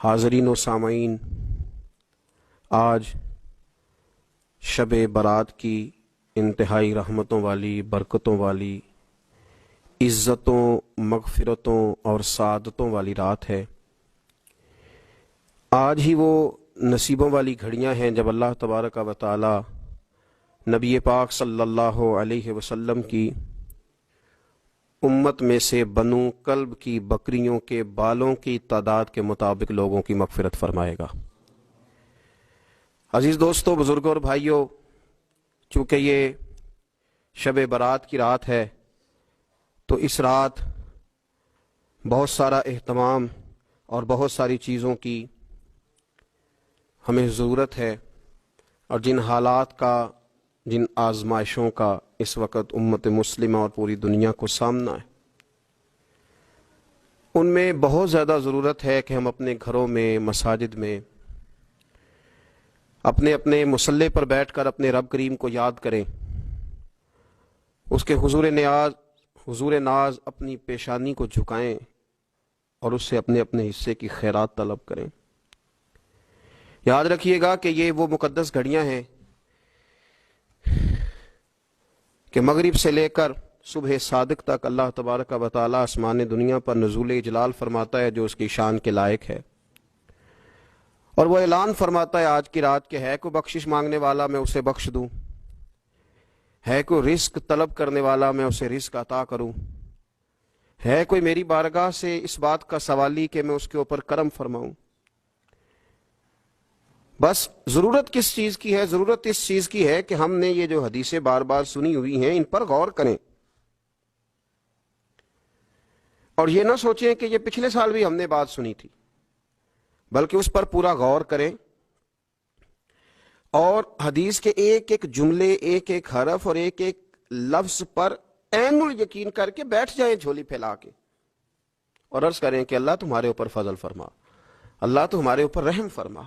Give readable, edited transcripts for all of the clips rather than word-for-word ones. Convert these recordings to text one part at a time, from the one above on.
حاضرین و سامعین، آج شب برات کی انتہائی رحمتوں والی، برکتوں والی، عزتوں، مغفرتوں اور سعادتوں والی رات ہے۔ آج ہی وہ نصیبوں والی گھڑیاں ہیں جب اللہ تبارک و تعالی نبی پاک صلی اللہ علیہ وسلم کی امت میں سے بنو کلب کی بکریوں کے بالوں کی تعداد کے مطابق لوگوں کی مغفرت فرمائے گا۔ عزیز دوستو، بزرگوں اور بھائیوں، چونکہ یہ شب برات کی رات ہے تو اس رات بہت سارا اہتمام اور بہت ساری چیزوں کی ہمیں ضرورت ہے، اور جن حالات کا، جن آزمائشوں کا اس وقت امت مسلمہ اور پوری دنیا کو سامنا ہے، ان میں بہت زیادہ ضرورت ہے کہ ہم اپنے گھروں میں، مساجد میں، اپنے اپنے مصلی پر بیٹھ کر اپنے رب کریم کو یاد کریں، اس کے حضور ناز اپنی پیشانی کو جھکائیں اور اس سے اپنے اپنے حصے کی خیرات طلب کریں۔ یاد رکھیے گا کہ یہ وہ مقدس گھڑیاں ہیں کہ مغرب سے لے کر صبح صادق تک اللہ تبارک و تعالی آسمان دنیا پر نزول جلال فرماتا ہے جو اس کی شان کے لائق ہے، اور وہ اعلان فرماتا ہے آج کی رات کہ ہے کوئی بخشش مانگنے والا میں اسے بخش دوں، ہے کوئی رزق طلب کرنے والا میں اسے رزق عطا کروں، ہے کوئی میری بارگاہ سے اس بات کا سوالی کہ میں اس کے اوپر کرم فرماؤں۔ بس ضرورت کس چیز کی ہے؟ ضرورت اس چیز کی ہے کہ ہم نے یہ جو حدیثیں بار بار سنی ہوئی ہیں ان پر غور کریں، اور یہ نہ سوچیں کہ یہ پچھلے سال بھی ہم نے بات سنی تھی، بلکہ اس پر پورا غور کریں اور حدیث کے ایک ایک جملے، ایک ایک حرف اور ایک ایک لفظ پر عین الیقین کر کے بیٹھ جائیں جھولی پھیلا کے، اور عرض کریں کہ اللہ تمہارے اوپر فضل فرما، اللہ تو ہمارے اوپر رحم فرما۔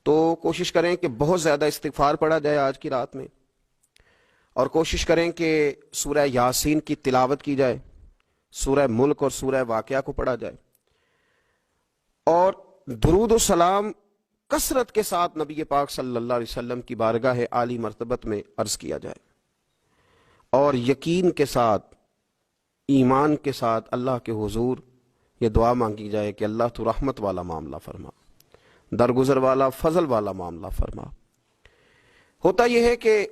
تو کوشش کریں کہ بہت زیادہ استغفار پڑھا جائے آج کی رات میں، اور کوشش کریں کہ سورہ یاسین کی تلاوت کی جائے، سورہ ملک اور سورہ واقعہ کو پڑھا جائے، اور درود و سلام کثرت کے ساتھ نبی پاک صلی اللہ علیہ وسلم کی بارگاہ عالی مرتبت میں عرض کیا جائے، اور یقین کے ساتھ، ایمان کے ساتھ اللہ کے حضور یہ دعا مانگی جائے کہ اللہ تو رحمت والا معاملہ فرما، درگزر والا، فضل والا معاملہ فرما۔ ہوتا یہ ہے کہ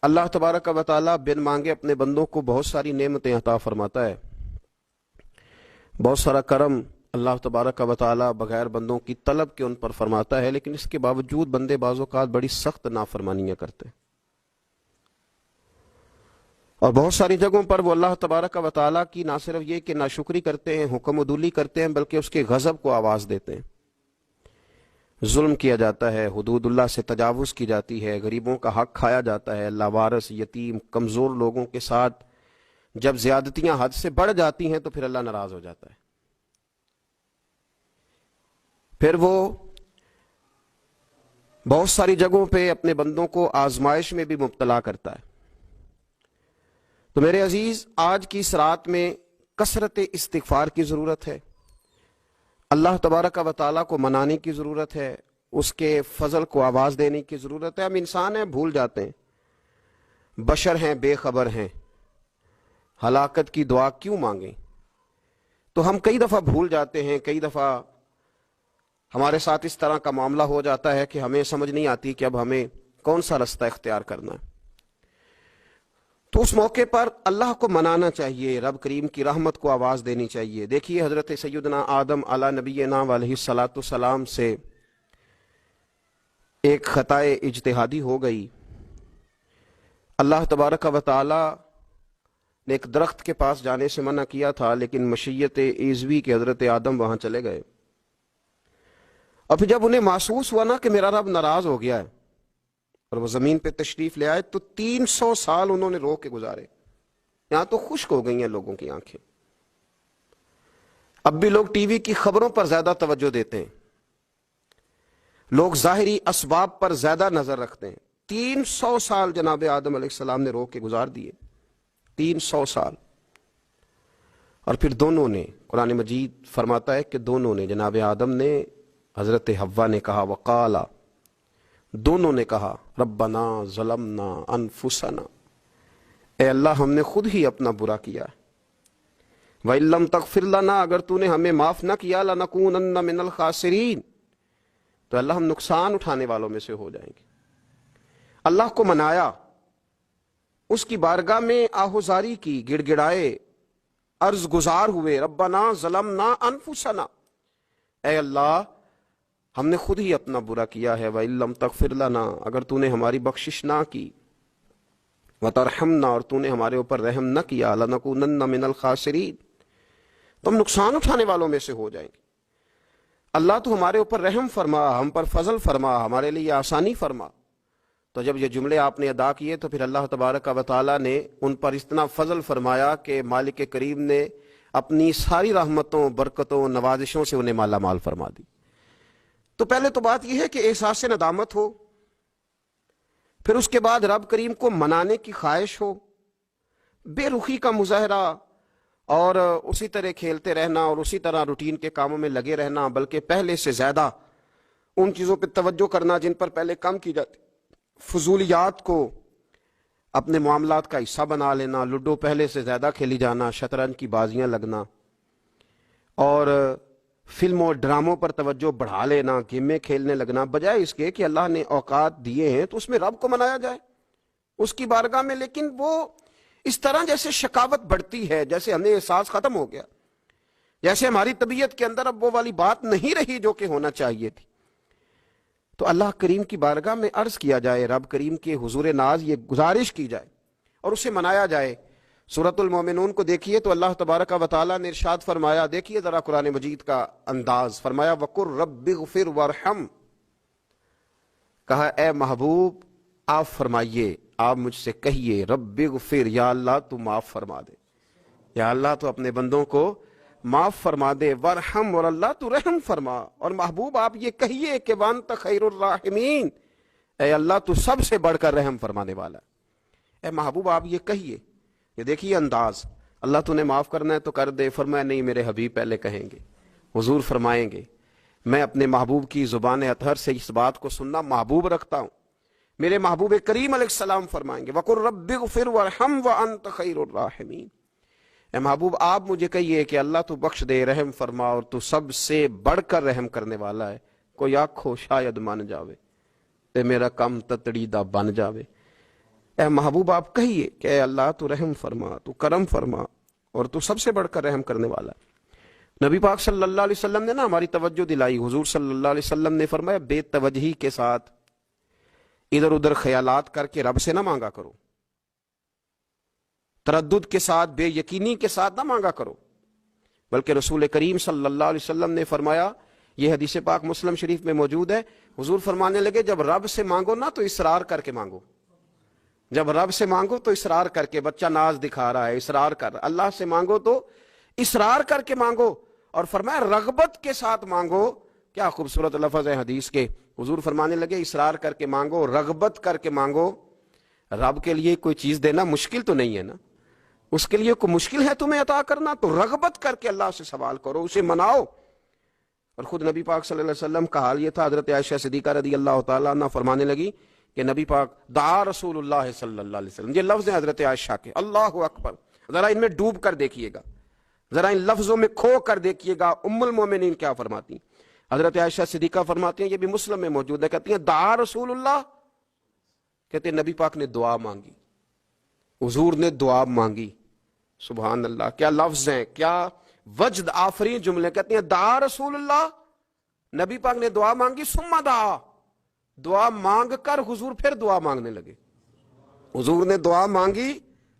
اللہ تبارک و تعالیٰ بن مانگے اپنے بندوں کو بہت ساری نعمتیں عطا فرماتا ہے، بہت سارا کرم اللہ تبارک و تعالیٰ بغیر بندوں کی طلب کے ان پر فرماتا ہے، لیکن اس کے باوجود بندے بعض اوقات بڑی سخت نافرمانیاں کرتے ہیں، اور بہت ساری جگہوں پر وہ اللہ تبارک و تعالیٰ کی نہ صرف یہ کہ ناشکری کرتے ہیں، حکم عدولی کرتے ہیں، بلکہ اس کے غضب کو آواز دیتے ہیں۔ ظلم کیا جاتا ہے، حدود اللہ سے تجاوز کی جاتی ہے، غریبوں کا حق کھایا جاتا ہے، لاوارث، یتیم، کمزور لوگوں کے ساتھ جب زیادتیاں حد سے بڑھ جاتی ہیں تو پھر اللہ ناراض ہو جاتا ہے، پھر وہ بہت ساری جگہوں پہ اپنے بندوں کو آزمائش میں بھی مبتلا کرتا ہے۔ تو میرے عزیز، آج کی اس رات میں کثرت استغفار کی ضرورت ہے، اللہ تبارک و تعالیٰ کو منانے کی ضرورت ہے، اس کے فضل کو آواز دینے کی ضرورت ہے۔ ہم انسان ہیں، بھول جاتے ہیں، بشر ہیں، بے خبر ہیں، ہلاکت کی دعا کیوں مانگیں؟ تو ہم کئی دفعہ بھول جاتے ہیں، کئی دفعہ ہمارے ساتھ اس طرح کا معاملہ ہو جاتا ہے کہ ہمیں سمجھ نہیں آتی کہ اب ہمیں کون سا رستہ اختیار کرنا ہے۔ تو اس موقع پر اللہ کو منانا چاہیے، رب کریم کی رحمت کو آواز دینی چاہیے۔ دیکھیے حضرت سیدنا آدم علی نبینا علیہ الصلاۃ والسلام سے ایک خطائے اجتہادی ہو گئی، اللہ تبارک و تعالی نے ایک درخت کے پاس جانے سے منع کیا تھا، لیکن مشیت ایزوی کے حضرت آدم وہاں چلے گئے، اور پھر جب انہیں محسوس ہوا نا کہ میرا رب ناراض ہو گیا ہے اور وہ زمین پہ تشریف لے آئے، تو 300 سال انہوں نے رو کے گزارے۔ یہاں تو خشک ہو گئی ہیں لوگوں کی آنکھیں، اب بھی لوگ ٹی وی کی خبروں پر زیادہ توجہ دیتے ہیں، لوگ ظاہری اسباب پر زیادہ نظر رکھتے ہیں۔ 300 سال جناب آدم علیہ السلام نے رو کے گزار دیے، 300 سال، اور پھر دونوں نے، قرآن مجید فرماتا ہے کہ دونوں نے، جناب آدم نے، حضرت حوا نے کہا، وقالا، دونوں نے کہا، ربنا ظلمنا انفسنا، اے اللہ ہم نے خود ہی اپنا برا کیا ہے، وَإِن لَّمْ تَغْفِرْ لَنَا، اگر تو نے ہمیں معاف نہ کیا، لَنَكُونَنَّ مِنَ الْخَاسِرِينَ، تو اللہ ہم نقصان اٹھانے والوں میں سے ہو جائیں گے۔ اللہ کو منایا، اس کی بارگاہ میں آہوزاری کی، گڑ گڑائے، عرض گزار ہوئے، ربنا ظلمنا انفسنا، اے اللہ ہم نے خود ہی اپنا برا کیا ہے، وَإِن لَّمْ تَغْفِرْ لَنَا، اگر تو نے ہماری بخشش نہ کی، وَتَرْحَمْنَا، اور تو نے ہمارے اوپر رحم نہ کیا، لَنَكُونَنَّ مِنَ الْخَاسِرِينَ، تو ہم نقصان اٹھانے والوں میں سے ہو جائیں گے۔ اللہ تو ہمارے اوپر رحم فرما، ہم پر فضل فرما، ہمارے لیے آسانی فرما۔ تو جب یہ جملے آپ نے ادا کیے تو پھر اللہ تبارک و تعالیٰ نے ان پر اتنا فضل فرمایا کہ مالک کریم نے اپنی ساری رحمتوں، برکتوں، نوازشوں سے انہیں مالا مال فرما دی۔ تو پہلے تو بات یہ ہے کہ احساس ندامت ہو، پھر اس کے بعد رب کریم کو منانے کی خواہش ہو، بے رخی کا مظاہرہ، اور اسی طرح کھیلتے رہنا اور اسی طرح روٹین کے کاموں میں لگے رہنا، بلکہ پہلے سے زیادہ ان چیزوں پہ توجہ کرنا جن پر پہلے کم کی جاتی، فضولیات کو اپنے معاملات کا حصہ بنا لینا، لوڈو پہلے سے زیادہ کھیلی جانا، شطرنج کی بازیاں لگنا، اور فلموں ڈراموں پر توجہ بڑھا لینا، گیمیں کھیلنے لگنا، بجائے اس کے کہ اللہ نے اوقات دیے ہیں تو اس میں رب کو منایا جائے اس کی بارگاہ میں۔ لیکن وہ اس طرح جیسے شکاوت بڑھتی ہے، جیسے ہمیں احساس ختم ہو گیا، جیسے ہماری طبیعت کے اندر اب وہ والی بات نہیں رہی جو کہ ہونا چاہیے تھی۔ تو اللہ کریم کی بارگاہ میں عرض کیا جائے، رب کریم کے حضور ناز یہ گزارش کی جائے اور اسے منایا جائے۔ سورۃ المومنون کو دیکھیے تو اللہ تبارک و تعالیٰ نے ارشاد فرمایا، دیکھیے ذرا قرآن مجید کا انداز، فرمایا وَقُلْ رَبِّ اغْفِرْ وَارْحَمْ، کہا اے محبوب آپ فرمائیے، آپ مجھ سے کہیے، رب اغفر، یا اللہ تو معاف فرما دے، یا اللہ تو اپنے بندوں کو معاف فرما دے، ورحم، اور اللہ تو رحم فرما، اور محبوب آپ یہ کہیے کہ وانت خیر الراحمین، اے اللہ تو سب سے بڑھ کر رحم فرمانے والا ہے۔ اے محبوب آپ یہ کہیے، یہ دیکھیے انداز، اللہ تو نے معاف کرنا ہے تو کر دے، فرمایا نہیں میرے حبیب پہلے کہیں گے، حضور فرمائیں گے، میں اپنے محبوب کی زبان اطہر سے اس بات کو سننا محبوب رکھتا ہوں۔ میرے محبوب کریم علیہ السلام فرمائیں گے وَقُلْ رَبِّ اغْفِرْ وَارْحَمْ وَأَنْتَ خَيْرُ الرَّاحِمِينَ، اے محبوب آپ مجھے کہیے کہ اللہ تو بخش دے، رحم فرما، اور تو سب سے بڑھ کر رحم کرنے والا ہے۔ کوئی آنکھو شاید مان جاوے تے میرا کم تتڑی دا بن جاوے۔ اے محبوب آپ کہیے کہ اے اللہ تو رحم فرما، تو کرم فرما، اور تو سب سے بڑھ کر رحم کرنے والا ہے۔ نبی پاک صلی اللہ علیہ وسلم نے نا ہماری توجہ دلائی، حضور صلی اللہ علیہ وسلم نے فرمایا بے توجہی کے ساتھ ادھر ادھر خیالات کر کے رب سے نہ مانگا کرو، تردد کے ساتھ، بے یقینی کے ساتھ نہ مانگا کرو، بلکہ رسول کریم صلی اللہ علیہ وسلم نے فرمایا، یہ حدیث پاک مسلم شریف میں موجود ہے، حضور فرمانے لگے جب رب سے مانگو نا تو اصرار کر کے مانگو، جب رب سے مانگو تو اصرار کر کے، بچہ ناز دکھا رہا ہے اصرار کر، اللہ سے مانگو تو اصرار کر کے مانگو، اور فرمایا رغبت کے ساتھ مانگو۔ کیا خوبصورت لفظ ہے حدیث کے، حضور فرمانے لگے اصرار کر کے مانگو، رغبت کر کے مانگو۔ رب کے لیے کوئی چیز دینا مشکل تو نہیں ہے نا، اس کے لیے کوئی مشکل ہے تمہیں عطا کرنا، تو رغبت کر کے اللہ سے سوال کرو، اسے مناؤ۔ اور خود نبی پاک صلی اللہ علیہ وسلم کا حال یہ تھا، حضرت عائشہ صدیقہ رضی اللہ تعالیٰ عنہ فرمانے لگی کہ نبی پاک دعا رسول اللہ صلی اللہ علیہ وسلم، یہ لفظ ہیں حضرت عائشہ کے، اللہ اکبر، ذرا ان میں ڈوب کر دیکھیے گا، ذرا ان لفظوں میں کھو کر دیکھیے گا ام المومنین کیا فرماتی۔ حضرت عائشہ صدیقہ فرماتی ہیں، یہ بھی مسلم میں موجود ہے، کہتی ہیں دعا رسول اللہ، کہتے ہیں نبی پاک نے دعا مانگی، حضور نے دعا مانگی۔ سبحان اللہ، کیا لفظ ہیں، کیا وجد آفرین جملے، کہتے ہیں دعا رسول اللہ، نبی پاک نے دعا مانگی، ثم دعا، دعا مانگ کر حضور پھر دعا مانگنے لگے، حضور نے دعا مانگی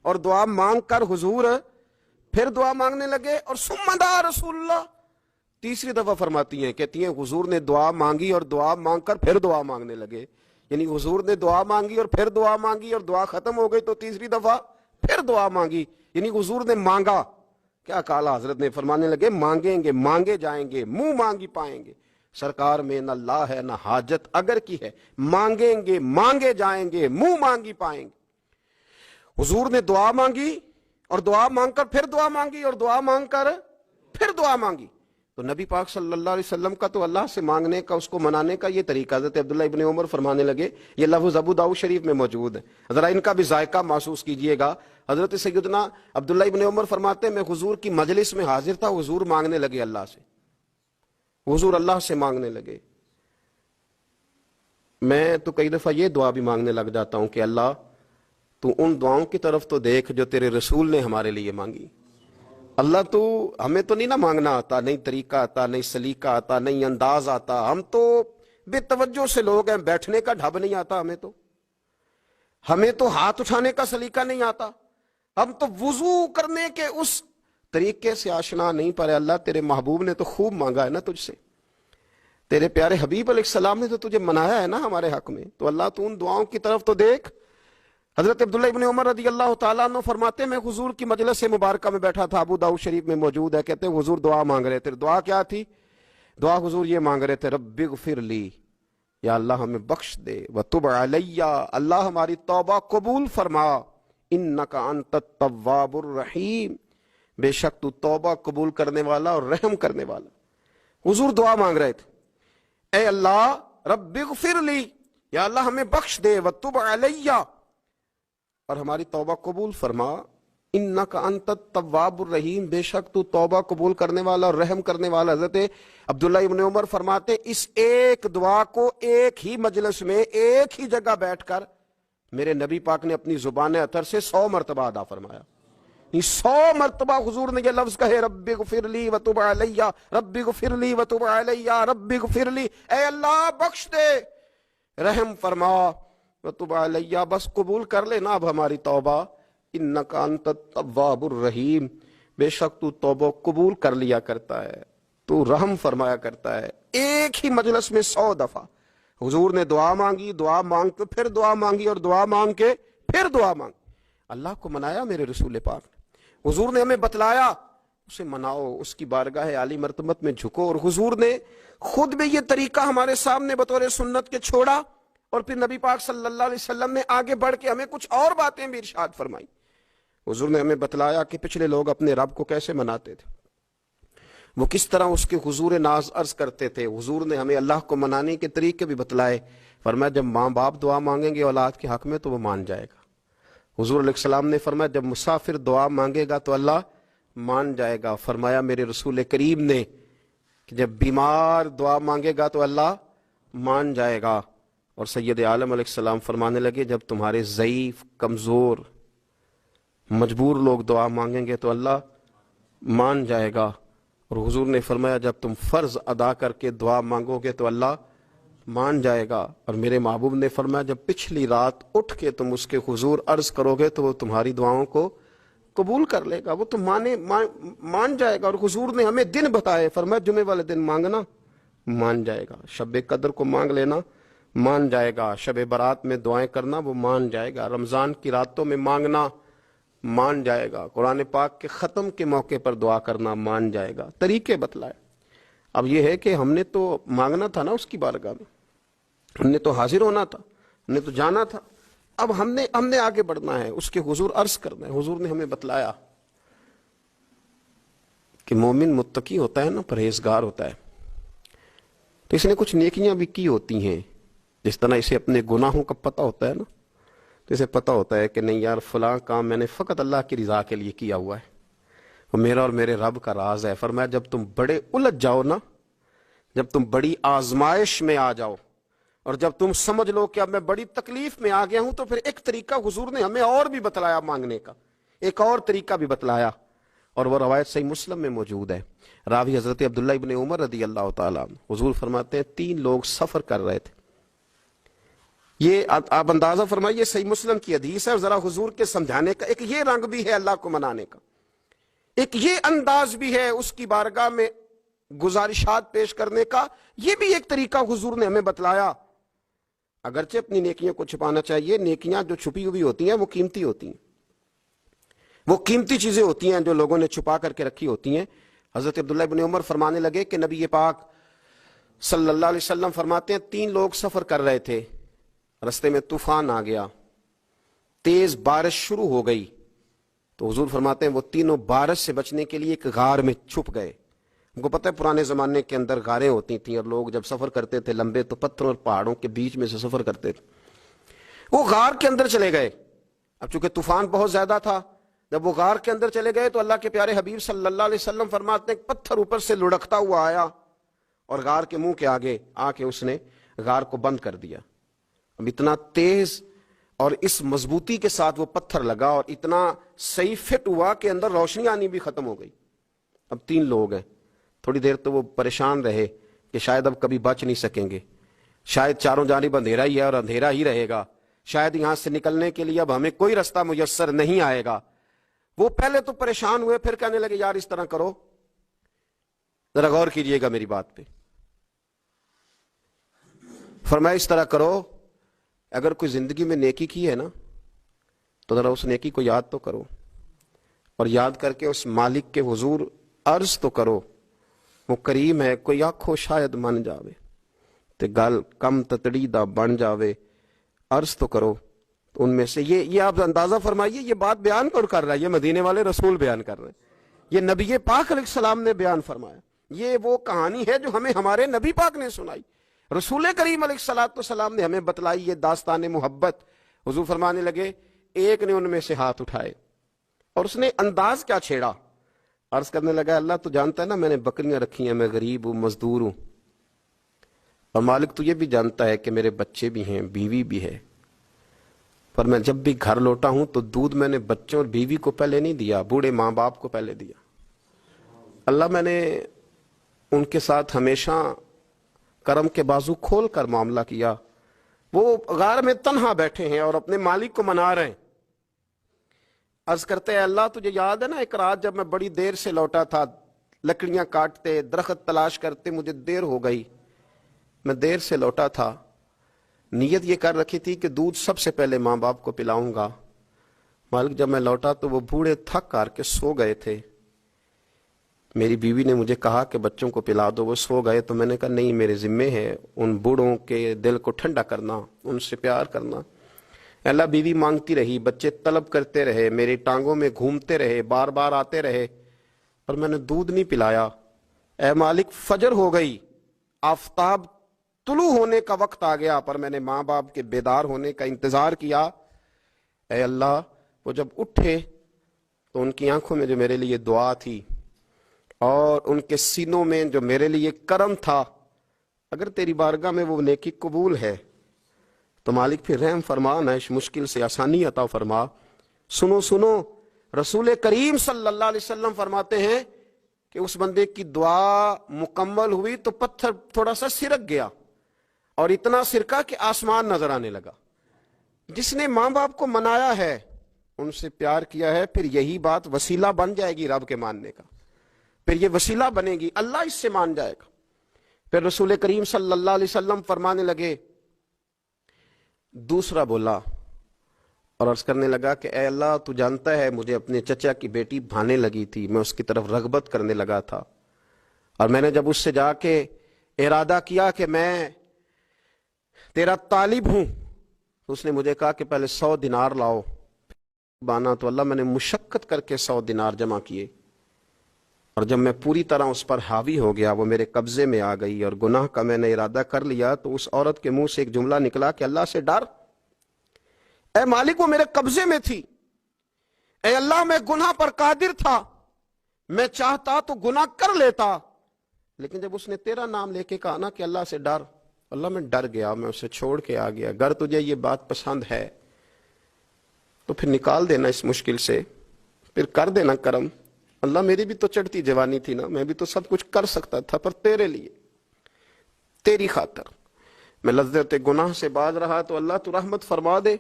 اور دعا مانگ کر حضور پھر دعا مانگنے لگے، اور ثم دعا رسول اللہ، تیسری دفعہ فرماتی ہیں، کہتی ہیں حضور نے دعا مانگی اور دعا مانگ کر پھر دعا مانگنے لگے، یعنی حضور نے دعا مانگی اور پھر دعا مانگی، اور دعا ختم ہو گئی تو تیسری دفعہ پھر دعا مانگی، یعنی حضور نے مانگا۔ کیا کالا حضرت نے فرمانے لگے مانگیں گے مانگے جائیں گے، منہ مانگی پائیں گے، سرکار میں نہ لا ہے نہ حاجت اگر کی ہے، مانگیں گے مانگے جائیں گے، منہ مانگی پائیں گے۔ حضور نے دعا مانگی اور دعا مانگ کر پھر دعا مانگی اور دعا مانگ کر پھر دعا مانگی. تو نبی پاک صلی اللہ علیہ وسلم کا تو اللہ سے مانگنے کا، اس کو منانے کا یہ طریقہ. حضرت عبداللہ ابن عمر فرمانے لگے، یہ لفظ ابو داؤد شریف میں موجود ہے، ذرا ان کا بھی ذائقہ محسوس کیجئے گا. حضرت سیدنا عبداللہ ابن عمر فرماتے ہیں میں حضور کی مجلس میں حاضر تھا، حضور مانگنے لگے اللہ سے، حضور اللہ سے مانگنے لگے. میں تو کئی دفعہ یہ دعا بھی مانگنے لگ جاتا ہوں کہ اللہ تو ان دعاؤں کی طرف تو دیکھ جو تیرے رسول نے ہمارے لیے مانگی. اللہ تو ہمیں تو نہیں نہ مانگنا آتا، نہیں طریقہ آتا، نہیں سلیقہ آتا، نہیں انداز آتا. ہم تو بے توجہ سے لوگ ہیں، بیٹھنے کا ڈھب نہیں آتا ہمیں تو ہاتھ اٹھانے کا سلیقہ نہیں آتا، ہم تو وضو کرنے کے اس طریقے سے آشنا نہیں. پر اللہ تیرے محبوب نے تو خوب مانگا ہے نا تجھ سے، تیرے پیارے حبیب علیہ السلام نے تو تجھے منایا ہے نا ہمارے حق میں. تو اللہ تو ان دعاؤں کی طرف تو دیکھ. حضرت عبداللہ ابن عمر رضی اللہ تعالیٰ عنہ فرماتے ہیں میں حضور کی مجلس مبارکہ میں بیٹھا تھا، ابو داؤد شریف میں موجود ہے. کہتے ہیں حضور دعا مانگ رہے تھے. دعا کیا تھی؟ دعا حضور یہ مانگ رہے تھے، رب اغفر لی، یا اللہ ہمیں بخش دے، وتب علی، اللہ ہماری توبہ قبول فرما، انک انت التواب الرحیم، بے شک تو توبہ قبول کرنے والا اور رحم کرنے والا. حضور دعا مانگ رہے تھے، اے اللہ رب اغفر لی، یا اللہ ہمیں بخش دے، وتب علی، اور ہماری توبہ قبول فرما، انک انت التواب الرحیم، بے شک تو توبہ قبول کرنے والا اور رحم کرنے والا. حضرت عبداللہ ابن عمر فرماتے اس ایک دعا کو ایک ہی مجلس میں ایک ہی جگہ بیٹھ کر میرے نبی پاک نے اپنی زبان اطہر سے 100 مرتبہ ادا فرمایا. 100 مرتبہ حضور نے یہ لفظ کہے، رب اغفر لی وتب علی، رب اغفر لی وتب علی، رب اغفر لی، اے اللہ بخش دے، رحم فرما، وتب علی، بس قبول کر لینا اب ہماری توبہ، انک انت التواب الرحیم، بے شک تو توبہ قبول کر لیا کرتا ہے، تو رحم فرمایا کرتا ہے. ایک ہی مجلس میں 100 دفعہ حضور نے دعا مانگی، دعا مانگ کے پھر دعا مانگی، اور دعا مانگ کے پھر دعا مانگی. اللہ کو منایا میرے رسول پاک نے، حضور نے ہمیں بتلایا، اسے مناؤ، اس کی بارگاہ عالی مرتبت میں جھکو. اور حضور نے خود بھی یہ طریقہ ہمارے سامنے بطور سنت کے چھوڑا، اور پھر نبی پاک صلی اللہ علیہ وسلم نے آگے بڑھ کے ہمیں کچھ اور باتیں بھی ارشاد فرمائی. حضور نے ہمیں بتلایا کہ پچھلے لوگ اپنے رب کو کیسے مناتے تھے، وہ کس طرح اس کے حضور ناز عرض کرتے تھے. حضور نے ہمیں اللہ کو منانے کے طریقے بھی بتلائے. فرمایا جب ماں باپ دعا مانگیں گے اولاد کے حق میں تو وہ مان جائے گا. حضور علیہ السلام نے فرمایا جب مسافر دعا مانگے گا تو اللہ مان جائے گا. فرمایا میرے رسول کریم نے کہ جب بیمار دعا مانگے گا تو اللہ مان جائے گا. اور سید عالم علیہ السلام فرمانے لگے جب تمہارے ضعیف، کمزور، مجبور لوگ دعا مانگیں گے تو اللہ مان جائے گا. اور حضور نے فرمایا جب تم فرض ادا کر کے دعا مانگو گے تو اللہ مان جائے گا. اور میرے محبوب نے فرمایا جب پچھلی رات اٹھ کے تم اس کے حضور عرض کرو گے تو وہ تمہاری دعاؤں کو قبول کر لے گا، وہ تو مان جائے گا. اور حضور نے ہمیں دن بتائے، فرمایا جمعے والے دن مانگنا مان جائے گا، شب قدر کو مانگ لینا مان جائے گا، شب برات میں دعائیں کرنا وہ مان جائے گا، رمضان کی راتوں میں مانگنا مان جائے گا، قرآن پاک کے ختم کے موقع پر دعا کرنا مان جائے گا. طریقے بتلائے. اب یہ ہے کہ ہم نے تو مانگنا تھا نا اس کی بارگاہ میں، ہم نے تو حاضر ہونا تھا، ہم نے تو جانا تھا. اب ہم نے آگے بڑھنا ہے، اس کے حضور عرض کرنا ہے. حضور نے ہمیں بتلایا کہ مومن متقی ہوتا ہے نا، پرہیزگار ہوتا ہے، تو اس نے کچھ نیکیاں بھی کی ہوتی ہیں. جس طرح اسے اپنے گناہوں کا پتہ ہوتا ہے نا، تو اسے پتہ ہوتا ہے کہ نہیں یار فلاں کام میں نے فقط اللہ کی رضا کے لیے کیا ہوا ہے، وہ میرا اور میرے رب کا راز ہے. فرمایا جب تم بڑے الجھ جاؤ نا، جب تم بڑی آزمائش میں آ جاؤ، اور جب تم سمجھ لو کہ اب میں بڑی تکلیف میں آ گیا ہوں، تو پھر ایک طریقہ حضور نے ہمیں اور بھی بتلایا مانگنے کا، ایک اور طریقہ بھی بتلایا. اور وہ روایت صحیح مسلم میں موجود ہے. راوی حضرت عبداللہ ابن عمر رضی اللہ تعالیٰ عنہ. حضور فرماتے ہیں 3 لوگ سفر کر رہے تھے. یہ آپ اندازہ فرمائیے صحیح مسلم کی حدیث ہے، اور ذرا حضور کے سمجھانے کا ایک یہ رنگ بھی ہے اللہ کو منانے کا، ایک یہ انداز بھی ہے اس کی بارگاہ میں گزارشات پیش کرنے کا. یہ بھی ایک طریقہ حضور نے ہمیں بتلایا. اگرچہ اپنی نیکیوں کو چھپانا چاہیے، نیکیاں جو چھپی ہوئی ہوتی ہیں وہ قیمتی ہوتی ہیں، وہ قیمتی چیزیں ہوتی ہیں جو لوگوں نے چھپا کر کے رکھی ہوتی ہیں. حضرت عبداللہ ابن عمر فرمانے لگے کہ نبی پاک صلی اللہ علیہ وسلم فرماتے ہیں 3 لوگ سفر کر رہے تھے، رستے میں طوفان آ گیا، تیز بارش شروع ہو گئی، تو حضور فرماتے ہیں وہ تینوں بارش سے بچنے کے لیے ایک غار میں چھپ گئے. ہم کو پتہ ہے پرانے زمانے کے اندر غاریں ہوتی تھیں اور لوگ جب سفر کرتے تھے لمبے تو پتھروں اور پہاڑوں کے بیچ میں سے سفر کرتے تھے. وہ غار کے اندر چلے گئے. اب چونکہ طوفان بہت زیادہ تھا، جب وہ غار کے اندر چلے گئے تو اللہ کے پیارے حبیب صلی اللہ علیہ وسلم فرماتے ہیں پتھر اوپر سے لڑکتا ہوا آیا اور غار کے منہ کے آگے آ کے اس نے غار کو بند کر دیا. اب اتنا تیز اور اس مضبوطی کے ساتھ وہ پتھر لگا اور اتنا صحیح فٹ ہوا کہ اندر روشنی آنی بھی ختم ہو گئی. اب 3 لوگ ہیں. تھوڑی دیر تو وہ پریشان رہے کہ شاید اب کبھی بچ نہیں سکیں گے، شاید چاروں جانب اندھیرا ہی ہے اور اندھیرا ہی رہے گا، شاید یہاں سے نکلنے کے لیے اب ہمیں کوئی رستہ میسر نہیں آئے گا. وہ پہلے تو پریشان ہوئے، پھر کہنے لگے یار اس طرح کرو، ذرا غور کیجئے گا میری بات پہ. فرمایا اس طرح کرو، اگر کوئی زندگی میں نیکی کی ہے نا تو ذرا اس نیکی کو یاد تو کرو، اور یاد کر کے اس مالک کے حضور عرض تو کرو. وہ کریم ہے، کوئی آنکھو شاید من جاوے تے گل کم تتڑی دا بن جاوے. عرض تو کرو. ان میں سے یہ آپ اندازہ فرمائیے، یہ بات بیان کون کر رہا ہے؟ یہ مدینے والے رسول بیان کر رہے ہیں. یہ نبی پاک علیہ السلام نے بیان فرمایا. یہ وہ کہانی ہے جو ہمیں ہمارے نبی پاک نے سنائی. رسول کریم علیہ السلام نے ہمیں بتلائی یہ داستان محبت. حضور فرمانے لگے ایک نے ان میں سے ہاتھ اٹھائے اور اس نے انداز کیا چھیڑا. عرض کرنے لگا اللہ تو جانتا ہے نا میں نے بکریاں رکھی ہیں، میں غریب ہوں، مزدور ہوں، اور مالک تو یہ بھی جانتا ہے کہ میرے بچے بھی ہیں، بیوی بھی ہے، پر میں جب بھی گھر لوٹا ہوں تو دودھ میں نے بچوں اور بیوی کو پہلے نہیں دیا، بوڑھے ماں باپ کو پہلے دیا. اللہ میں نے ان کے ساتھ ہمیشہ کرم کے بازو کھول کر معاملہ کیا. وہ غار میں تنہا بیٹھے ہیں اور اپنے مالک کو منا رہے ہیں. عرض کرتے ہیں اللہ تجھے یاد ہے نا ایک رات جب میں بڑی دیر سے لوٹا تھا، لکڑیاں کاٹتے، درخت تلاش کرتے، مجھے دیر ہو گئی، میں دیر سے لوٹا تھا، نیت یہ کر رکھی تھی کہ دودھ سب سے پہلے ماں باپ کو پلاؤں گا. مالک جب میں لوٹا تو وہ بوڑھے تھک کر کے سو گئے تھے. میری بیوی نے مجھے کہا کہ بچوں کو پلا دو، وہ سو گئے. تو میں نے کہا نہیں، میرے ذمے ہے ان بوڑھوں کے دل کو ٹھنڈا کرنا، ان سے پیار کرنا. اللہ بیوی مانگتی رہی، بچے طلب کرتے رہے، میری ٹانگوں میں گھومتے رہے، بار بار آتے رہے، اور میں نے دودھ نہیں پلایا. اے مالک فجر ہو گئی، آفتاب طلوع ہونے کا وقت آ گیا، پر میں نے ماں باپ کے بیدار ہونے کا انتظار کیا. اے اللہ وہ جب اٹھے تو ان کی آنکھوں میں جو میرے لیے دعا تھی اور ان کے سینوں میں جو میرے لیے کرم تھا، اگر تیری بارگاہ میں وہ نیکی قبول ہے تو مالک پھر رحم فرما، نہ اس مشکل سے آسانی عطا فرما. سنو سنو، رسول کریم صلی اللہ علیہ وسلم فرماتے ہیں کہ اس بندے کی دعا مکمل ہوئی تو پتھر تھوڑا سا سرک گیا، اور اتنا سرکا کہ آسمان نظر آنے لگا. جس نے ماں باپ کو منایا ہے، ان سے پیار کیا ہے، پھر یہی بات وسیلہ بن جائے گی رب کے ماننے کا، پھر یہ وسیلہ بنے گی، اللہ اس سے مان جائے گا. پھر رسول کریم صلی اللہ علیہ وسلم فرمانے لگے، دوسرا بولا اور عرض کرنے لگا کہ اے اللہ تو جانتا ہے مجھے اپنے چچا کی بیٹی بھانے لگی تھی، میں اس کی طرف رغبت کرنے لگا تھا، اور میں نے جب اس سے جا کے ارادہ کیا کہ میں تیرا طالب ہوں، تو اس نے مجھے کہا کہ پہلے 100 دینار لاؤ بانا. تو اللہ میں نے مشقت کر کے 100 دینار جمع کیے، اور جب میں پوری طرح اس پر حاوی ہو گیا، وہ میرے قبضے میں آ گئی اور گناہ کا میں نے ارادہ کر لیا، تو اس عورت کے منہ سے ایک جملہ نکلا کہ اللہ سے ڈر. اے مالک وہ میرے قبضے میں تھی، اے اللہ میں گناہ پر قادر تھا، میں چاہتا تو گناہ کر لیتا، لیکن جب اس نے تیرا نام لے کے کہا نا کہ اللہ سے ڈر، اللہ میں ڈر گیا، میں اسے چھوڑ کے آ گیا. اگر تجھے یہ بات پسند ہے تو پھر نکال دینا اس مشکل سے، پھر کر دینا کرم. اللہ میری بھی تو چڑھتی جوانی تھی نا، میں بھی تو سب کچھ کر سکتا تھا، پر تیرے لیے، تیری خاطر میں لذت گناہ سے باز رہا، تو اللہ تو رحمت فرما دے.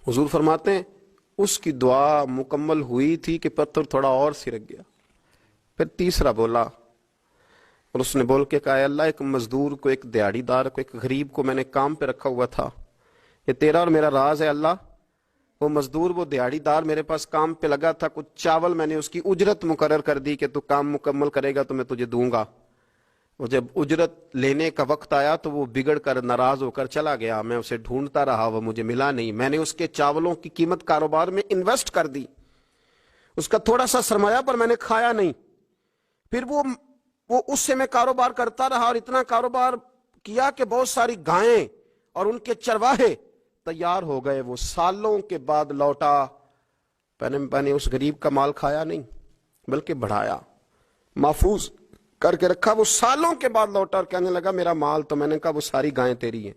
حضور فرماتے ہیں اس کی دعا مکمل ہوئی تھی کہ پتھر تھوڑا اور سرک گیا. پھر تیسرا بولا اور اس نے بول کے کہا اے اللہ ایک مزدور کو، ایک دیہڑی دار کو، ایک غریب کو میں نے کام پہ رکھا ہوا تھا، یہ تیرا اور میرا راز ہے اللہ. وہ مزدور، وہ دیہڑی دار میرے پاس کام پہ لگا تھا، کچھ چاول میں نے اس کی اجرت مقرر کر دی کہ تو کام مکمل کرے گا تو میں تجھے دوں گا. وہ جب اجرت لینے کا وقت آیا تو وہ بگڑ کر ناراض ہو کر چلا گیا. میں اسے ڈھونڈتا رہا, وہ مجھے ملا نہیں. میں نے اس کے چاولوں کی قیمت کاروبار میں انویسٹ کر دی, اس کا تھوڑا سا سرمایہ پر میں نے کھایا نہیں. پھر وہ اس سے میں کاروبار کرتا رہا اور اتنا کاروبار کیا کہ بہت ساری گائیں اور ان کے چرواہے تیار ہو گئے. وہ سالوں کے بعد لوٹا. میں نے اس غریب کا مال کھایا نہیں بلکہ بڑھایا, محفوظ کر کے رکھا. وہ سالوں کے بعد لوٹا اور کہنے لگا میرا مال. تو میں نے کہا وہ ساری گائیں تیری ہیں,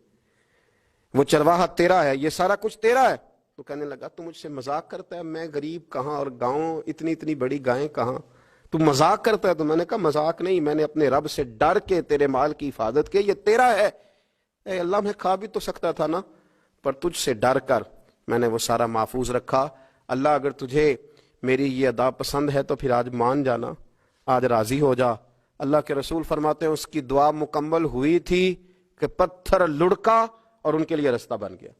وہ چرواہا تیرا ہے, یہ سارا کچھ تیرا ہے. تو کہنے لگا تو مجھ سے مذاق کرتا ہے, میں غریب کہاں اور گاؤں اتنی بڑی گائیں کہاں, تو مذاق کرتا ہے. تو میں نے کہا مذاق نہیں, میں نے اپنے رب سے ڈر کے تیرے مال کی حفاظت کی, یہ تیرا ہے. اے اللہ میں کھا بھی تو سکتا تھا نا, پر تجھ سے ڈر کر میں نے وہ سارا محفوظ رکھا. اللہ اگر تجھے میری یہ ادا پسند ہے تو پھر آج مان جانا, آج راضی ہو جا. اللہ کے رسول فرماتے ہیں اس کی دعا مکمل ہوئی تھی کہ پتھر لڑکا اور ان کے لیے رستہ بن گیا.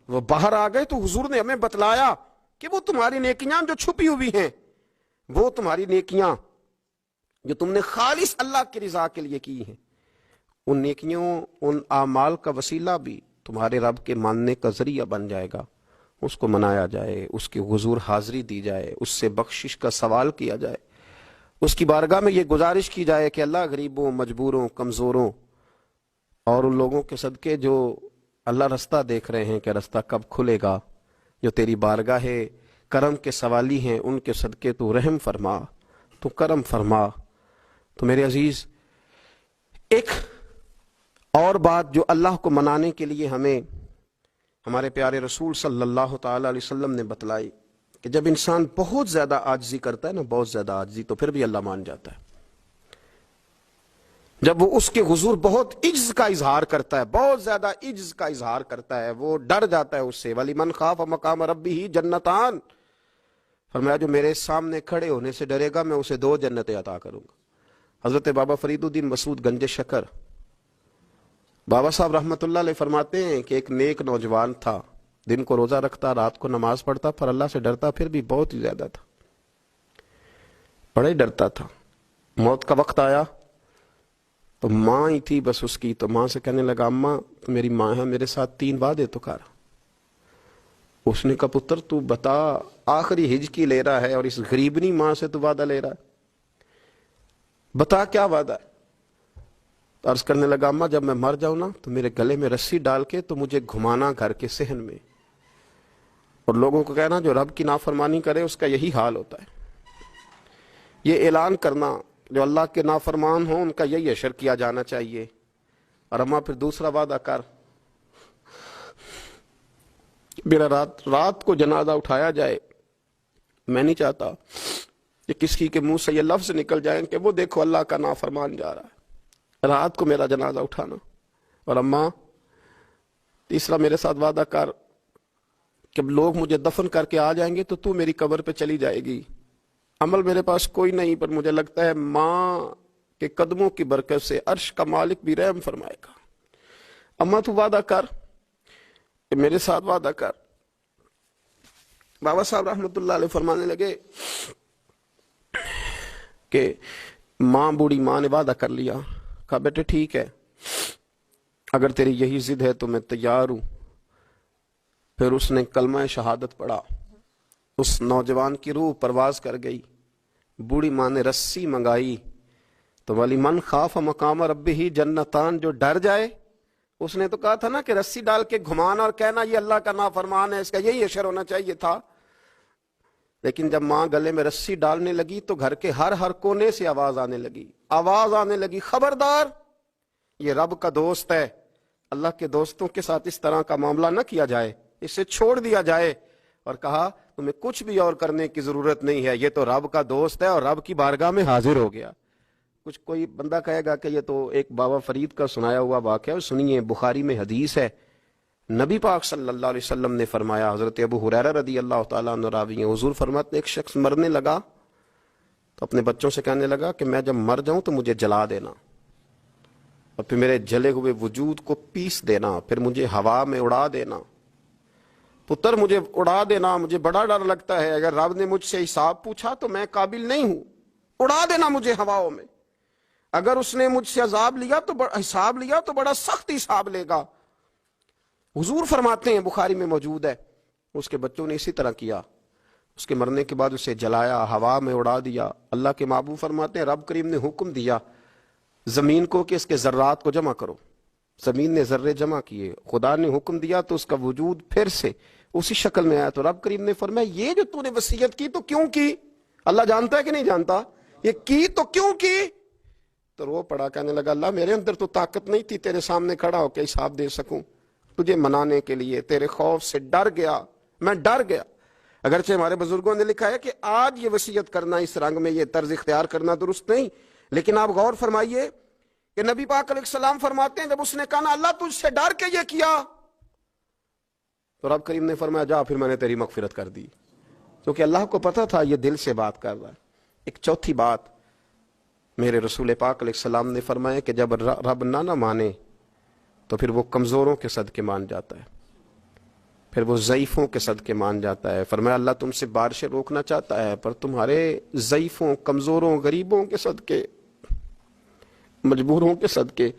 وہ باہر آ گئے تو حضور نے ہمیں بتلایا کہ وہ تمہاری نیکیاں جو چھپی ہوئی ہیں, وہ تمہاری نیکیاں جو تم نے خالص اللہ کی رضا کے لیے کی ہیں, ان نیکیوں ان اعمال کا وسیلہ بھی تمہارے رب کے ماننے کا ذریعہ بن جائے گا. اس کو منایا جائے, اس کے حضور حاضری دی جائے, اس سے بخشش کا سوال کیا جائے, اس کی بارگاہ میں یہ گزارش کی جائے کہ اللہ غریبوں, مجبوروں, کمزوروں اور ان لوگوں کے صدقے جو اللہ رستہ دیکھ رہے ہیں کہ رستہ کب کھلے گا, جو تیری بارگاہ کرم کے سوالی ہیں, ان کے صدقے تو رحم فرما, تو کرم فرما. تو میرے عزیز, ایک اور بات جو اللہ کو منانے کے لیے ہمیں ہمارے پیارے رسول صلی اللہ تعالی علیہ وسلم نے بتلائی کہ جب انسان بہت زیادہ عاجزی کرتا ہے نا, بہت زیادہ عاجزی, تو پھر بھی اللہ مان جاتا ہے. جب وہ اس کے حضور بہت عجز کا اظہار کرتا ہے, بہت زیادہ عجز کا اظہار کرتا ہے, وہ ڈر جاتا ہے اس سے. وَلِمَنْ خَافَ مَقَامَ رَبِّهِ جَنَّتَانِ, فرمایا جو میرے سامنے کھڑے ہونے سے ڈرے گا میں اسے 2 جنتیں عطا کروں گا. حضرت بابا فرید الدین مسعود گنج شکر بابا صاحب رحمت اللہ علیہ فرماتے ہیں کہ ایک نیک نوجوان تھا, دن کو روزہ رکھتا, رات کو نماز پڑھتا, پر اللہ سے ڈرتا پھر بھی بہت ہی زیادہ تھا, بڑا ہی ڈرتا تھا. موت کا وقت آیا تو ماں ہی تھی بس اس کی, تو ماں سے کہنے لگا اماں تو میری ماں ہے, میرے ساتھ 3 وعدے تو کر. اس نے کہا پتر تو بتا, آخری ہج کی لے رہا ہے اور اس غریبنی ماں سے تو وعدہ لے رہا ہے, بتا کیا وعدہ ہے. عرض کرنے لگا اماں جب میں مر جاؤں نا تو میرے گلے میں رسی ڈال کے تو مجھے گھمانا گھر کے صحن میں, اور لوگوں کو کہنا جو رب کی نافرمانی کرے اس کا یہی حال ہوتا ہے. یہ اعلان کرنا جو اللہ کے نافرمان ہوں ان کا یہی اشر کیا جانا چاہیے. اور اماں پھر دوسرا وعدہ کر, میرا رات کو جنازہ اٹھایا جائے, میں نہیں چاہتا کہ کسی کے منہ سے یہ لفظ نکل جائیں کہ وہ دیکھو اللہ کا نافرمان جا رہا ہے, رات کو میرا جنازہ اٹھانا. اور اماں تیسرا میرے ساتھ وعدہ کر کہ لوگ مجھے دفن کر کے آ جائیں گے تو میری قبر پہ چلی جائے گی. عمل میرے پاس کوئی نہیں, پر مجھے لگتا ہے ماں کے قدموں کی برکت سے عرش کا مالک بھی رحم فرمائے گا. اماں تو وعدہ کر کہ میرے ساتھ وعدہ کر. بابا صاحب رحمت اللہ علیہ فرمانے لگے کہ ماں, بوڑھی ماں نے وعدہ کر لیا. کہا بیٹے ٹھیک ہے, اگر تیری یہی ضد ہے تو میں تیار ہوں. پھر اس نے کلمہ شہادت پڑھا, اس نوجوان کی روح پرواز کر گئی. بوڑھی ماں نے رسی منگائی تو وَلِمَنْ خَافَ مَقَامَ رَبِّهِ جَنَّتَانِ, جو ڈر جائے. اس نے تو کہا تھا نا کہ رسی ڈال کے گھمانا اور کہنا یہ اللہ کا نافرمان ہے, اس کا یہی اشر ہونا چاہیے تھا. لیکن جب ماں گلے میں رسی ڈالنے لگی تو گھر کے ہر کونے سے آواز آنے لگی, خبردار یہ رب کا دوست ہے, اللہ کے دوستوں کے ساتھ اس طرح کا معاملہ نہ کیا جائے, اسے چھوڑ دیا جائے. اور کہا تمہیں کچھ بھی اور کرنے کی ضرورت نہیں ہے, یہ تو رب کا دوست ہے اور رب کی بارگاہ میں حاضر ہو گیا. کچھ کوئی بندہ کہے گا کہ یہ تو ایک بابا فرید کا سنایا ہوا واقعہ. سنیے, بخاری میں حدیث ہے, نبی پاک صلی اللہ علیہ وسلم نے فرمایا, حضرت ابو ہریرہ رضی اللہ تعالیٰ عنہ راوی ہیں, حضور فرماتے ایک شخص مرنے لگا تو اپنے بچوں سے کہنے لگا کہ میں جب مر جاؤں تو مجھے جلا دینا, اور پھر میرے جلے ہوئے وجود کو پیس دینا, پھر مجھے ہوا میں اڑا دینا. پتر مجھے اڑا دینا, مجھے بڑا ڈر لگتا ہے, اگر رب نے مجھ سے حساب پوچھا تو میں قابل نہیں ہوں, اڑا دینا مجھے ہواؤں میں. اگر اس نے مجھ سے عذاب لیا تو حساب لیا تو بڑا سخت حساب لے گا۔ حضور فرماتے ہیں، بخاری میں موجود ہے، اس کے بچوں نے اسی طرح کیا، اس کے مرنے کے بعد اسے جلایا، ہوا میں اڑا دیا۔ اللہ کے محبوب فرماتے ہیں رب کریم نے حکم دیا زمین کو کہ اس کے ذرات کو جمع کرو، زمین نے ذرے جمع کیے، خدا نے حکم دیا تو اس کا وجود پھر سے اسی شکل میں آیا۔ تو رب کریم نے فرمایا یہ جو تو نے وصیت کی تو کیوں کی؟ اللہ جانتا ہے کہ نہیں جانتا؟ یہ کی تو کیوں کی؟ تو رو پڑا، کہنے لگا اللہ میرے اندر تو طاقت نہیں تھی تیرے سامنے کھڑا ہو کے حساب دے سکوں، تجھے منانے کے لیے تیرے خوف سے ڈر گیا، میں ڈر گیا۔ اگرچہ ہمارے بزرگوں نے لکھا ہے کہ آج یہ وصیت کرنا اس رنگ میں، یہ طرز اختیار کرنا درست نہیں، لیکن آپ غور فرمائیے کہ نبی پاک علیہ السلام فرماتے ہیں جب اس نے کہا نا اللہ تجھ سے ڈر کے یہ کیا، تو رب کریم نے فرمایا جا پھر میں نے تیری مغفرت کر دی، کیونکہ اللہ کو پتا تھا یہ دل سے بات کر رہا ہے۔ ایک چوتھی بات میرے رسول پاک علیہ السلام نے فرمایا کہ جب رب نہ مانے تو پھر وہ کمزوروں کے صدقے مان جاتا ہے، پھر وہ ضعیفوں کے صدقے مان جاتا ہے۔ فرمایا اللہ تم سے بارشیں روکنا چاہتا ہے پر تمہارے ضعیفوں، کمزوروں، غریبوں کے صدقے، مجبوروں کے صدقے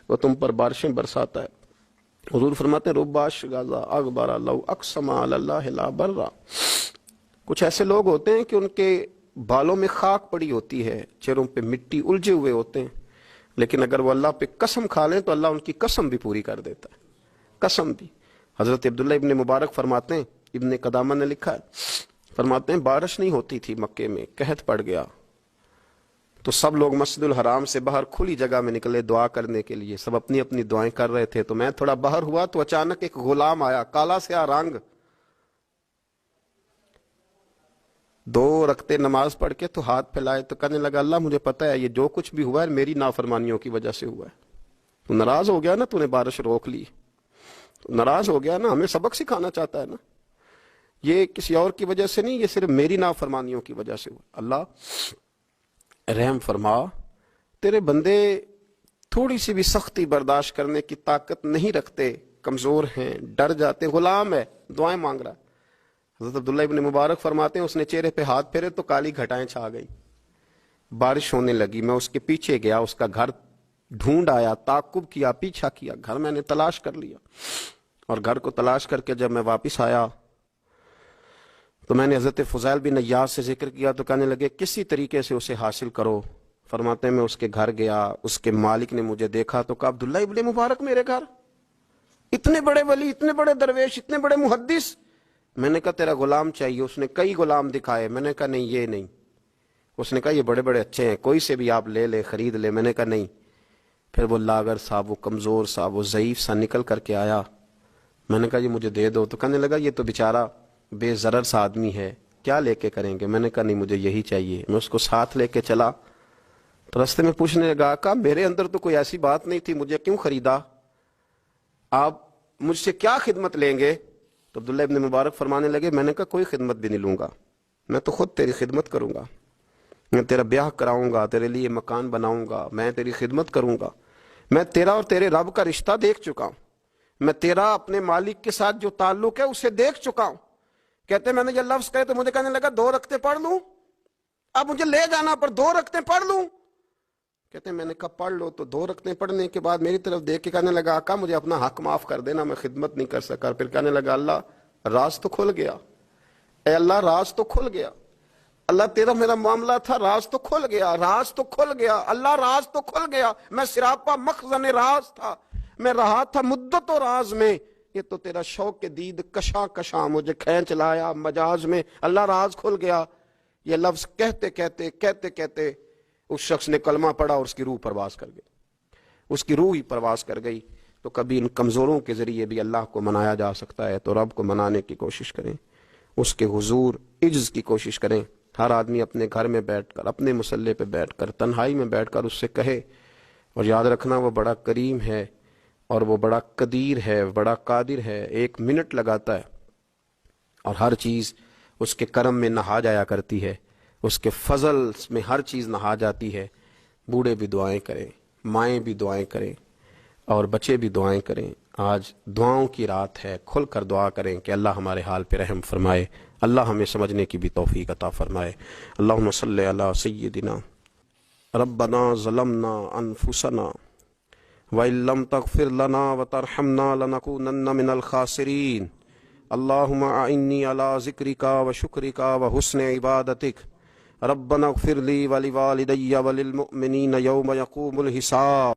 وہ تم پر بارشیں برساتا ہے۔ حضور فرماتے ہیں رباش غازہ اغبر لو اقسم علی اللہ لا برا، کچھ ایسے لوگ ہوتے ہیں کہ ان کے بالوں میں خاک پڑی ہوتی ہے، چہروں پہ مٹی الجھے ہوئے ہوتے ہیں، لیکن اگر وہ اللہ پہ قسم کھا لیں تو اللہ ان کی قسم بھی پوری کر دیتا ہے، قسم بھی۔ حضرت عبداللہ ابن مبارک فرماتے ہیں، ابن قدامہ نے لکھا ہے، فرماتے ہیں بارش نہیں ہوتی تھی مکے میں، قحط پڑ گیا تو سب لوگ مسجد الحرام سے باہر کھلی جگہ میں نکلے دعا کرنے کے لیے، سب اپنی اپنی دعائیں کر رہے تھے۔ تو میں تھوڑا باہر ہوا تو اچانک ایک غلام آیا، کالا سیاہ رنگ، 2 رکعتیں نماز پڑھ کے تو ہاتھ پھیلائے تو کہنے لگا اللہ مجھے پتا ہے یہ جو کچھ بھی ہوا ہے میری نافرمانیوں کی وجہ سے ہوا ہے، تو ناراض ہو گیا نا، تو نے بارش روک لی، تو ناراض ہو گیا نا، ہمیں سبق سکھانا چاہتا ہے نا، یہ کسی اور کی وجہ سے نہیں، یہ صرف میری نافرمانیوں کی وجہ سے ہوا۔ اللہ رحم فرما، تیرے بندے تھوڑی سی بھی سختی برداشت کرنے کی طاقت نہیں رکھتے، کمزور ہیں، ڈر جاتے، غلام ہے، دعائیں مانگ رہا ہے۔ حضرت عبداللہ ابن مبارک فرماتے ہیں اس نے چہرے پہ ہاتھ پھیرے تو کالی گھٹائیں چھا گئی، بارش ہونے لگی، میں اس کے پیچھے گیا، اس کا گھر ڈھونڈ آیا، تعقب کیا، پیچھا کیا، گھر میں نے تلاش کر لیا، اور گھر کو تلاش کر کے جب میں واپس آیا تو میں نے حضرت فضیل بن عیاض سے ذکر کیا تو کہنے لگے کسی طریقے سے اسے حاصل کرو۔ فرماتے ہیں میں اس کے گھر گیا، اس کے مالک نے مجھے دیکھا تو کہا عبداللہ ابن مبارک میرے گھر، اتنے بڑے ولی، اتنے بڑے درویش، اتنے بڑے محدث۔ میں نے کہا تیرا غلام چاہیے، اس نے کئی غلام دکھائے، میں نے کہا نہیں یہ نہیں، اس نے کہا یہ بڑے بڑے اچھے ہیں، کوئی سے بھی آپ لے لے، خرید لے، میں نے کہا نہیں۔ پھر وہ لاغر صاحب، وہ کمزور صاحب، وہ ضعیف سا نکل کر کے آیا، میں نے کہا یہ مجھے دے دو، تو کہنے لگا یہ تو بیچارہ بے ضرر سا آدمی ہے، کیا لے کے کریں گے؟ میں نے کہا نہیں مجھے یہی چاہیے۔ میں اس کو ساتھ لے کے چلا تو رستے میں پوچھنے لگا کہ میرے اندر تو کوئی ایسی بات نہیں تھی، مجھے کیوں خریدا؟ آپ مجھ سے کیا خدمت لیں گے؟ تو عبداللہ ابن مبارک فرمانے لگے میں نے کہا کوئی خدمت بھی نہیں لوں گا، میں تو خود تیری خدمت کروں گا، میں تیرا بیاہ کراؤں گا، تیرے لیے مکان بناؤں گا، میں تیری خدمت کروں گا، میں تیرا اور تیرے رب کا رشتہ دیکھ چکا ہوں، میں تیرا اپنے مالک کے ساتھ جو تعلق ہے اسے دیکھ چکا ہوں۔ کہتے میں نے یہ لفظ کہے تو مجھے کہنے لگا 2 رکعتیں پڑھ لوں، اب مجھے لے جانا پر 2 رکعتیں پڑھ لوں؟ کہتے میں نے کہا پڑھ لو، تو 2 رکعتیں پڑھنے کے بعد میری طرف دیکھ کے کہنے لگا آقا مجھے اپنا حق معاف کر دینا، میں خدمت نہیں کر سکا۔ پھر کہنے لگا اللہ راز تو کھل گیا، اے اللہ راز تو کھل گیا، اللہ تیرا میرا معاملہ تھا، راز تو کھل گیا، راز تو کھل گیا، اللہ راز تو کھل گیا، میں سراپا مخزن راز تھا، میں رہا تھا مدت و راز میں، یہ تو تیرا شوق دید کشاں کشاں مجھے کھینچ لایا مجاز میں، اللہ راز کھل گیا۔ یہ لفظ کہتے کہتے کہتے کہتے اس شخص نے کلمہ پڑھا اور اس کی روح پرواز کر گئی، اس کی روح ہی پرواز کر گئی۔ تو کبھی ان کمزوروں کے ذریعے بھی اللہ کو منایا جا سکتا ہے، تو رب کو منانے کی کوشش کریں، اس کے حضور عجز کی کوشش کریں۔ ہر آدمی اپنے گھر میں بیٹھ کر، اپنے مصلے پہ بیٹھ کر، تنہائی میں بیٹھ کر اس سے کہے، اور یاد رکھنا وہ بڑا کریم ہے اور وہ بڑا قدیر ہے، بڑا قادر ہے، 1 منٹ لگاتا ہے اور ہر چیز اس کے کرم میں نہا جایا کرتی ہے، اس کے فضل میں ہر چیز نہا جاتی ہے۔ بوڑھے بھی دعائیں کریں، مائیں بھی دعائیں کریں اور بچے بھی دعائیں کریں۔ آج دعاؤں کی رات ہے، کھل کر دعا کریں کہ اللہ ہمارے حال پہ رحم فرمائے، اللہ ہمیں سمجھنے کی بھی توفیق عطا فرمائے۔ اللہم صلی علی سیدنا ربنا ظلمنا انفسنا وإن لم تغفر لنا وترحمنا لنكونن من الخاسرين اللهم أعني على ذكرك وشكرك وحسن عبادتك ربنا اغفر لي ولوالدي وللمؤمنين يوم يقوم الحساب